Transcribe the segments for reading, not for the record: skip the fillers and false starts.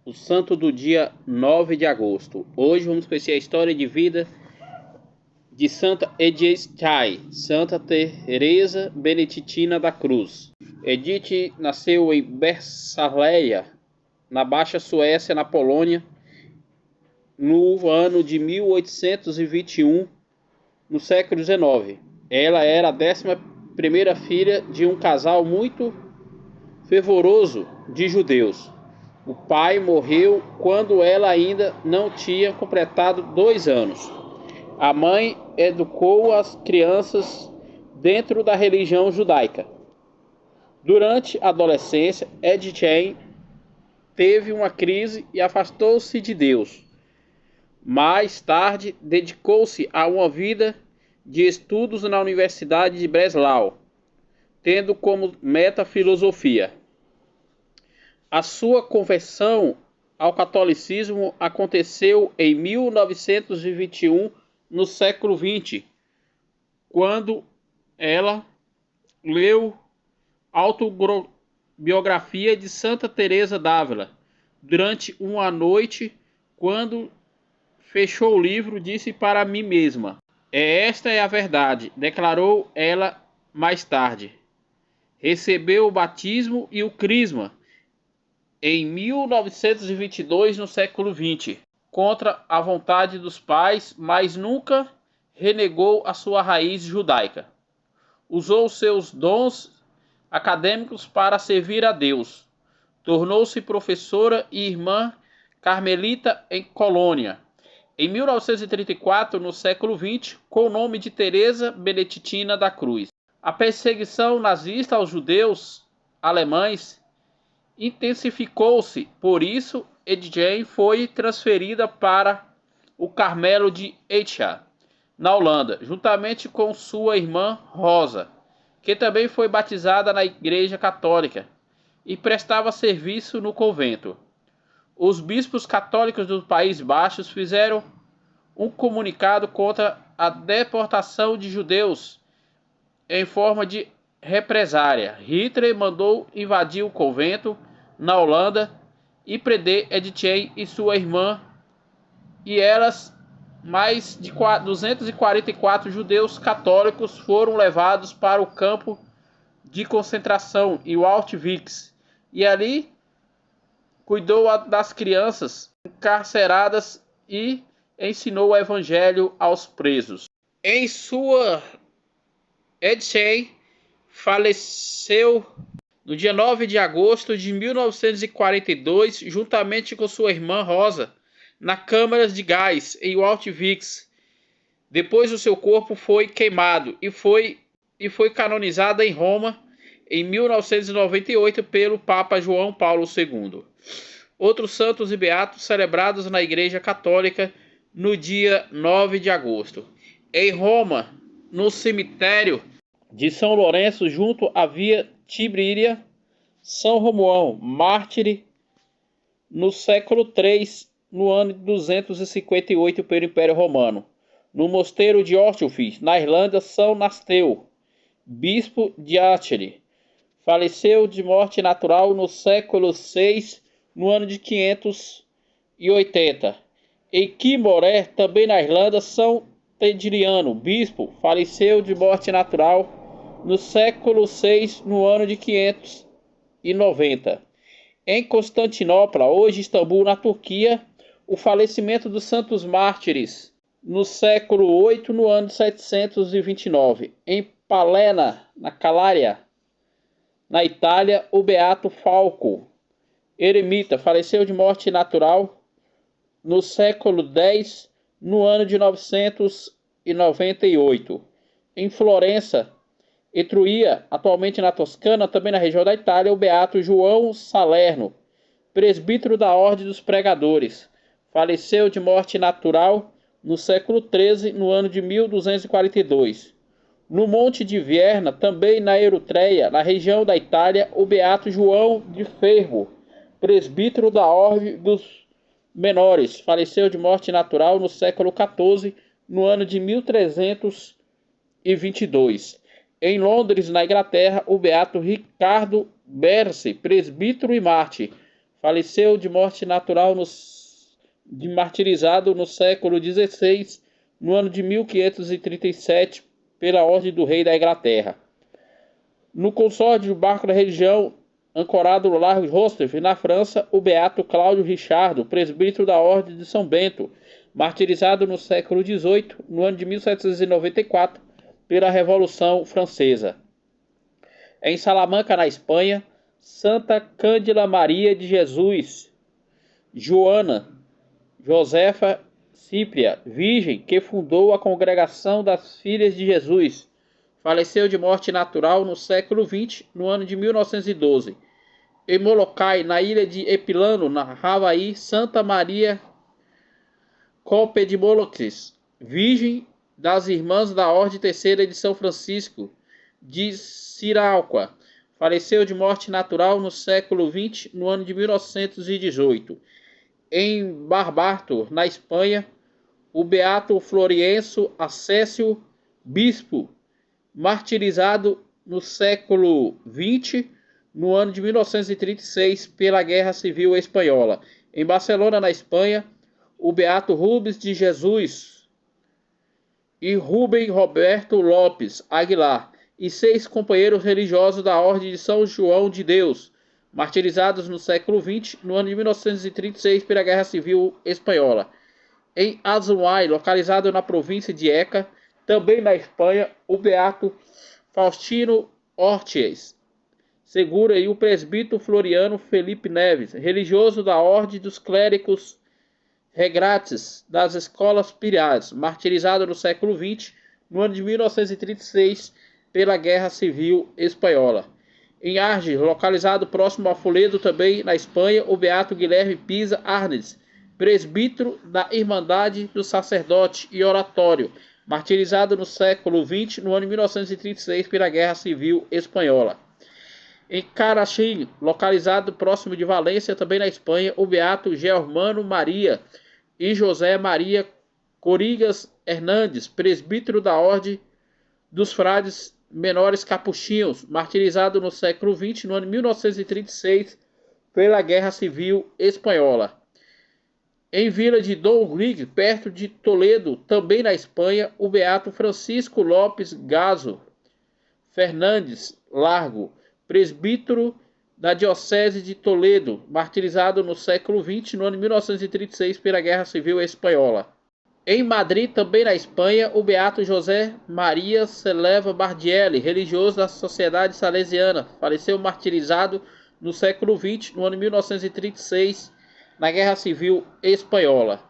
o santo do dia 9 de agosto. Hoje vamos conhecer a história de vida de Santa Edith Stein, Santa Teresa Beneditina da Cruz. Edith nasceu em Bergsaleia, na Baixa Suécia, na Polônia, no ano de 1821, no século XIX. Ela era a 11ª filha de um casal muito fervoroso de judeus. O pai morreu quando ela ainda não tinha completado 2 anos. A mãe educou as crianças dentro da religião judaica. Durante a adolescência, Edith teve uma crise e afastou-se de Deus. Mais tarde, dedicou-se a uma vida de estudos na Universidade de Breslau, tendo como meta filosofia. A sua conversão ao catolicismo aconteceu em 1921, no século XX, quando ela leu a autobiografia de Santa Teresa d'Ávila. Durante uma noite, quando fechou o livro, disse para mim mesma: esta é a verdade, declarou ela mais tarde. Recebeu o batismo e o crisma em 1922, no século XX, contra a vontade dos pais, mas nunca renegou a sua raiz judaica. Usou seus dons acadêmicos para servir a Deus. Tornou-se professora e irmã carmelita em Colônia. Em 1934, no século XX, com o nome de Teresa Beneditina da Cruz. A perseguição nazista aos judeus alemães intensificou-se, por isso Edith foi transferida para o Carmelo de Eichach, na Holanda, juntamente com sua irmã Rosa, que também foi batizada na Igreja Católica e prestava serviço no convento. Os bispos católicos dos Países Baixos fizeram um comunicado contra a deportação de judeus em forma de represária. Hitler mandou invadir o convento na Holanda e prender Edith e sua irmã, e elas, mais de 244 judeus católicos foram levados para o campo de concentração em Auschwitz, e ali cuidou das crianças encarceradas e ensinou o evangelho aos presos. Em sua Edith faleceu no dia 9 de agosto de 1942, juntamente com sua irmã Rosa, na câmara de gás em Auschwitz. Depois o seu corpo foi queimado e foi canonizada em Roma em 1998 pelo Papa João Paulo II. Outros santos e beatos celebrados na Igreja Católica no dia 9 de agosto. Em Roma, no cemitério de São Lourenço, junto à Via Tiberia, São Romuão, mártir no século III, no ano de 258 pelo Império Romano. No mosteiro de Auschwitz, na Irlanda, São Nasteu, bispo de Atri, faleceu de morte natural no século VI, no ano de 580. Em Quimoré, também na Irlanda, São Tedriano, bispo, faleceu de morte natural no século VI, no ano de 590. Em Constantinopla, hoje Istambul, na Turquia, o falecimento dos santos mártires no século VIII, no ano de 729. Em Palena, na Calária, na Itália, o beato Falco, eremita, faleceu de morte natural no século X, no ano de 998. Em Florença, Etruria, atualmente na Toscana, também na região da Itália, o beato João Salerno, presbítero da Ordem dos Pregadores, faleceu de morte natural no século XIII, no ano de 1242. No Monte de Vierna, também na Eritreia, na região da Itália, o beato João de Fermo, presbítero da Ordem dos Menores, faleceu de morte natural no século XIV, no ano de 1322. Em Londres, na Inglaterra, o beato Ricardo Berce, presbítero e mártir, Faleceu de morte natural martirizado no século XVI, no ano de 1537, pela ordem do rei da Inglaterra. No consórdio do barco da religião, ancorado no Largo de Rochefort, na França, o beato Cláudio Richardo, presbítero da Ordem de São Bento, martirizado no século XVIII, no ano de 1794, pela Revolução Francesa. Em Salamanca, na Espanha, Santa Cândida Maria de Jesus, Joana Josefa Cípria, virgem, que fundou a Congregação das Filhas de Jesus, faleceu de morte natural no século XX, no ano de 1912. Em Molokai, na ilha de Epilano, na Havaí, Santa Maria Cope de Moloques, virgem, das Irmãs da Ordem Terceira de São Francisco de Sirauca, faleceu de morte natural no século XX, no ano de 1918. Em Barbato, na Espanha, o beato Floriencio Acésio, bispo, martirizado no século XX, no ano de 1936, pela Guerra Civil Espanhola. Em Barcelona, na Espanha, o beato Rubens de Jesus e Rubem Roberto Lopes Aguilar e 6 companheiros religiosos da Ordem de São João de Deus, martirizados no século XX, no ano de 1936, pela Guerra Civil Espanhola. Em Azuay, localizado na província de Eca, também na Espanha, o beato Faustino Ortiz Segura e o presbítero Floriano Felipe Neves, religioso da Ordem dos Clérigos Regrates das Escolas Piriais, martirizado no século XX, no ano de 1936, pela Guerra Civil Espanhola. Em Arges, localizado próximo a Foledo, também na Espanha, o beato Guilherme Pisa Arnes, presbítero da Irmandade do Sacerdote e Oratório, martirizado no século XX, no ano de 1936, pela Guerra Civil Espanhola. Em Caraxim, localizado próximo de Valência, também na Espanha, o beato Germano Maria e José Maria Corigas Hernandes, presbítero da Ordem dos Frades Menores Capuchinhos, martirizado no século XX, no ano de 1936, pela Guerra Civil Espanhola. Em Vila de Dom Rig, perto de Toledo, também na Espanha, o beato Francisco Lopes Gazo Fernandes Largo, presbítero da Diocese de Toledo, martirizado no século XX, no ano de 1936, pela Guerra Civil Espanhola. Em Madrid, também na Espanha, o beato José Maria Seleva Bardielli, religioso da Sociedade Salesiana, faleceu martirizado no século XX, no ano de 1936, na Guerra Civil Espanhola.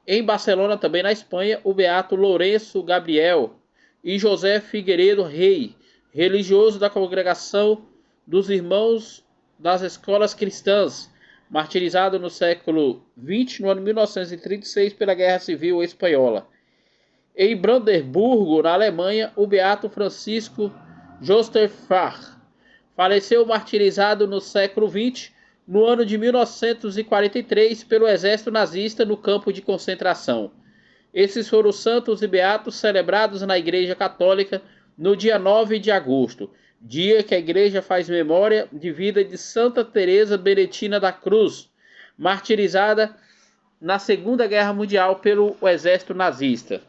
Em Barcelona, também na Espanha, o beato Lourenço Gabriel e José Figueiredo Rei, religioso da Congregação dos Irmãos das Escolas Cristãs, martirizado no século XX, no ano de 1936, pela Guerra Civil Espanhola. Em Brandeburgo, na Alemanha, o beato Francisco Josterfach faleceu martirizado no século XX, no ano de 1943, pelo exército nazista no campo de concentração. Esses foram os santos e beatos celebrados na Igreja Católica no dia 9 de agosto, dia que a Igreja faz memória de vida de Santa Teresa Benetina da Cruz, martirizada na Segunda Guerra Mundial pelo exército nazista.